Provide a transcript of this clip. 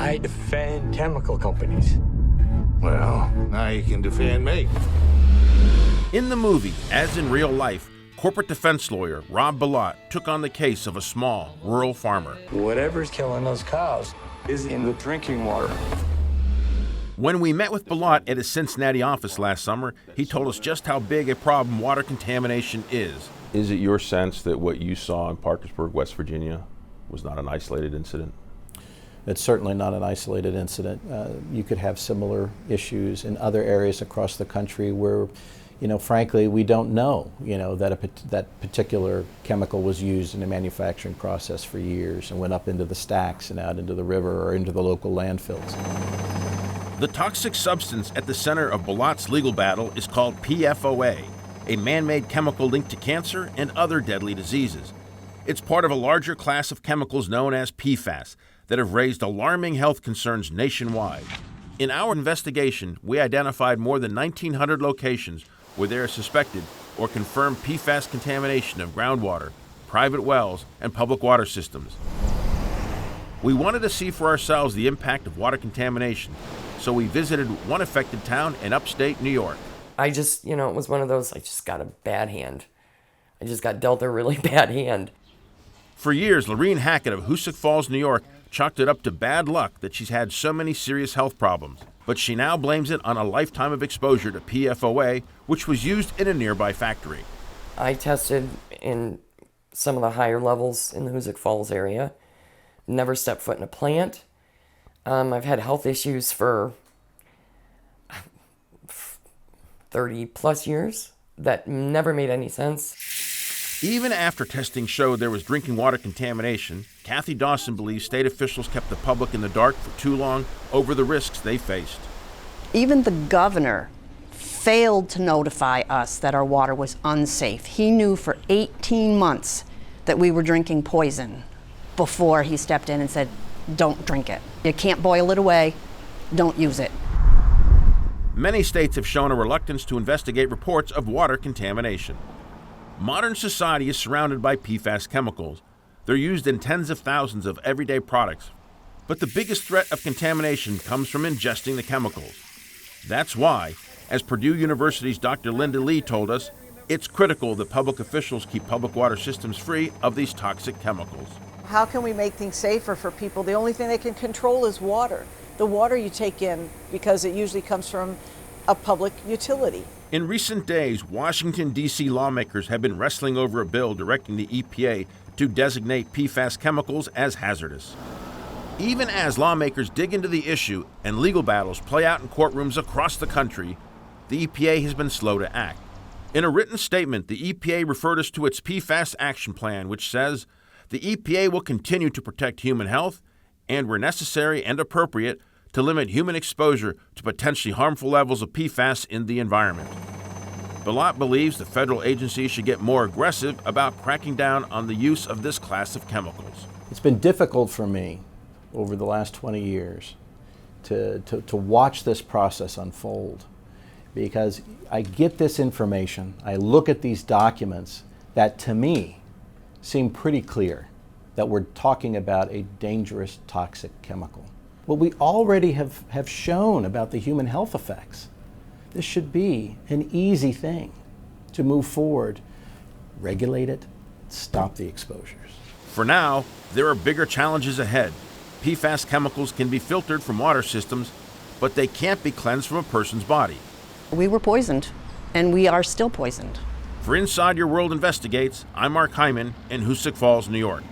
I defend chemical companies. Well, now you can defend me. In the movie, as in real life, corporate defense lawyer Rob Bilott took on the case of a small, rural farmer. Whatever's killing those cows is in the drinking water. When we met with Bilott at his Cincinnati office last summer, he told us just how big a problem water contamination is. Is it your sense that what you saw in Parkersburg, West Virginia, was not an isolated incident? It's certainly not an isolated incident. You could have similar issues in other areas across the country where, frankly, we don't know, that particular chemical was used in the manufacturing process for years and went up into the stacks and out into the river or into the local landfills. The toxic substance at the center of Bilott's legal battle is called PFOA, a man-made chemical linked to cancer and other deadly diseases. It's part of a larger class of chemicals known as PFAS that have raised alarming health concerns nationwide. In our investigation, we identified more than 1,900 locations where there is suspected or confirmed PFAS contamination of groundwater, private wells, and public water systems. We wanted to see for ourselves the impact of water contamination, so we visited one affected town in upstate New York. It was one of those, I just got a bad hand. I just got dealt a really bad hand. For years, Lorene Hackett of Hoosick Falls, New York, chalked it up to bad luck that she's had so many serious health problems. But she now blames it on a lifetime of exposure to PFOA, which was used in a nearby factory. I tested in some of the higher levels in the Hoosick Falls area. Never stepped foot in a plant. I've had health issues for 30 plus years that never made any sense. Even after testing showed there was drinking water contamination, Kathy Dawson believes state officials kept the public in the dark for too long over the risks they faced. Even the governor failed to notify us that our water was unsafe. He knew for 18 months that we were drinking poison before he stepped in and said, don't drink it. You can't boil it away. Don't use it. Many states have shown a reluctance to investigate reports of water contamination. Modern society is surrounded by PFAS chemicals. They're used in tens of thousands of everyday products. But the biggest threat of contamination comes from ingesting the chemicals. That's why, as Purdue University's Dr. Linda Lee told us, it's critical that public officials keep public water systems free of these toxic chemicals. How can we make things safer for people? The only thing they can control is water. The water you take in, because it usually comes from a public utility. In recent days, Washington, D.C. lawmakers have been wrestling over a bill directing the EPA to designate PFAS chemicals as hazardous. Even as lawmakers dig into the issue and legal battles play out in courtrooms across the country, the EPA has been slow to act. In a written statement, the EPA referred us to its PFAS action plan, which says the EPA will continue to protect human health and, where necessary and appropriate, to limit human exposure to potentially harmful levels of PFAS in the environment. Bilott believes the federal agency should get more aggressive about cracking down on the use of this class of chemicals. It's been difficult for me over the last 20 years to watch this process unfold, because I get this information, I look at these documents that to me seem pretty clear that we're talking about a dangerous toxic chemical. What we already have shown about the human health effects. This should be an easy thing to move forward, regulate it, stop the exposures. For now, there are bigger challenges ahead. PFAS chemicals can be filtered from water systems, but they can't be cleansed from a person's body. We were poisoned, and we are still poisoned. For Inside Your World Investigates, I'm Mark Hyman in Hoosick Falls, New York.